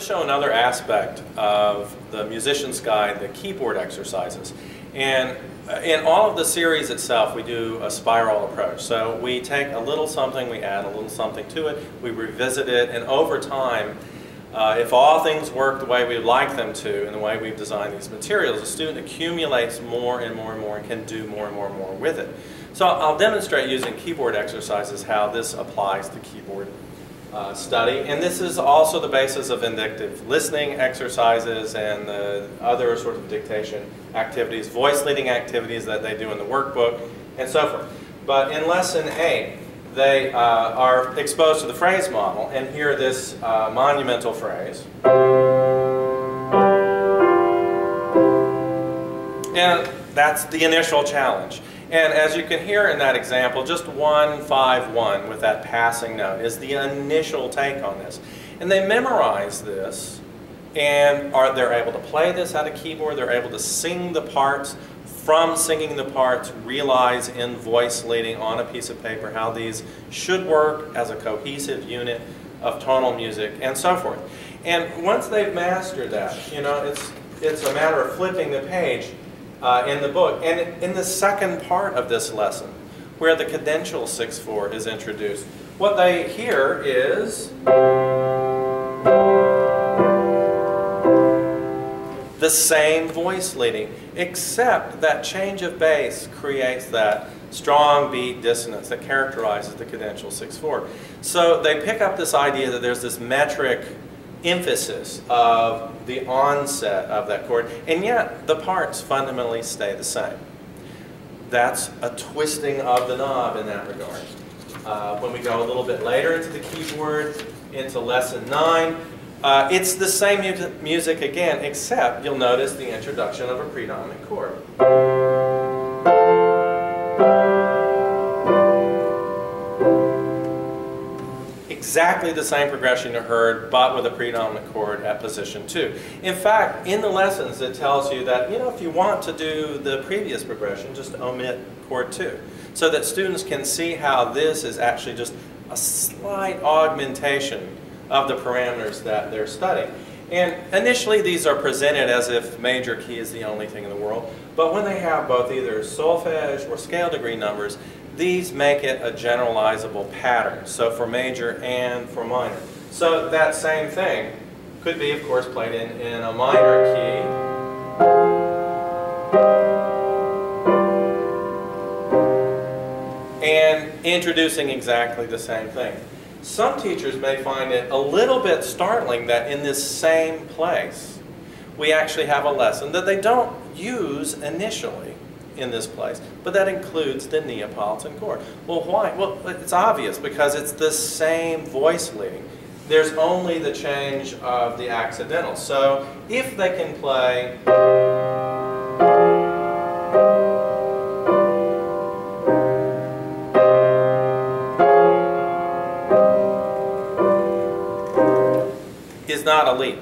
to show another aspect of the musician's guide, the keyboard exercises. And in all of the series itself, we do a spiral approach. So we take a little something, we add a little something to it, we revisit it, and over time, if all things work the way we'd like them to, and the way we've designed these materials, the student accumulates more and more and more and can do more and more and more with it. So I'll demonstrate using keyboard exercises how this applies to keyboard study. And this is also the basis of inductive listening exercises and the other sort of dictation activities, voice leading activities that they do in the workbook, and so forth. But in Lesson 8, they are exposed to the phrase model and hear this monumental phrase. And that's the initial challenge. And as you can hear in that example, just 1-5-1 with that passing note is the initial take on this. And they memorize this, and they're able to play this at a keyboard, they're able to sing the parts. From singing the parts, realize in voice leading on a piece of paper how these should work as a cohesive unit of tonal music, and so forth. And once they've mastered that, you know, it's a matter of flipping the page in the book. And in the second part of this lesson, where the cadential 6/4 is introduced, what they hear is the same voice leading, except that change of bass creates that strong beat dissonance that characterizes the cadential 6/4. So they pick up this idea that there's this metric emphasis of the onset of that chord, and yet the parts fundamentally stay the same. That's a twisting of the knob in that regard. When we go a little bit later into the keyboard, into Lesson 9, it's the same music again, except you'll notice the introduction of a predominant chord. Exactly the same progression you heard, but with a predominant chord at position 2. In fact, in the lessons it tells you that, you know, if you want to do the previous progression, just omit chord 2, so that students can see how this is actually just a slight augmentation of the parameters that they're studying. And initially these are presented as if major key is the only thing in the world, but when they have both either solfege or scale degree numbers, these make it a generalizable pattern, so for major and for minor. So that same thing could be, of course, played in a minor key. And introducing exactly the same thing. Some teachers may find it a little bit startling that in this same place we actually have a lesson that they don't use initially in this place, but that includes the Neapolitan chord. Well, why? Well, it's obvious, because it's the same voice leading. There's only the change of the accidental. So if they can play is not a leap.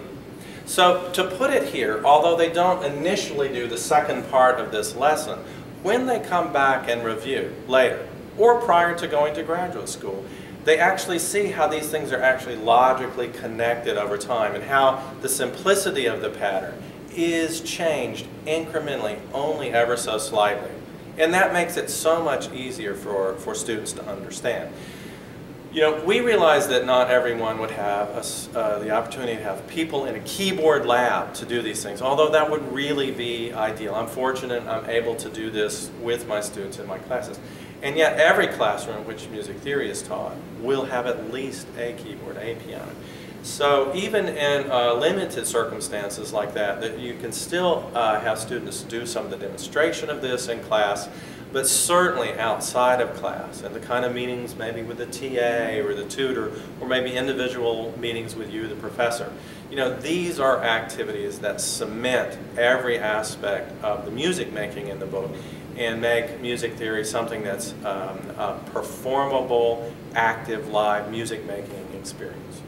So to put it here, although they don't initially do the second part of this lesson, when they come back and review later, or prior to going to graduate school, they actually see how these things are actually logically connected over time, and how the simplicity of the pattern is changed incrementally, only ever so slightly. And that makes it so much easier for students to understand. You know, we realize that not everyone would have the opportunity to have people in a keyboard lab to do these things, although that would really be ideal. I'm fortunate I'm able to do this with my students in my classes. And yet every classroom in which music theory is taught will have at least a keyboard, a piano. So even in limited circumstances like that you can still have students do some of the demonstration of this in class, but certainly outside of class, and the kind of meetings maybe with the TA or the tutor, or maybe individual meetings with you, the professor. You know, these are activities that cement every aspect of the music making in the book and make music theory something that's a performable, active, live music making experience.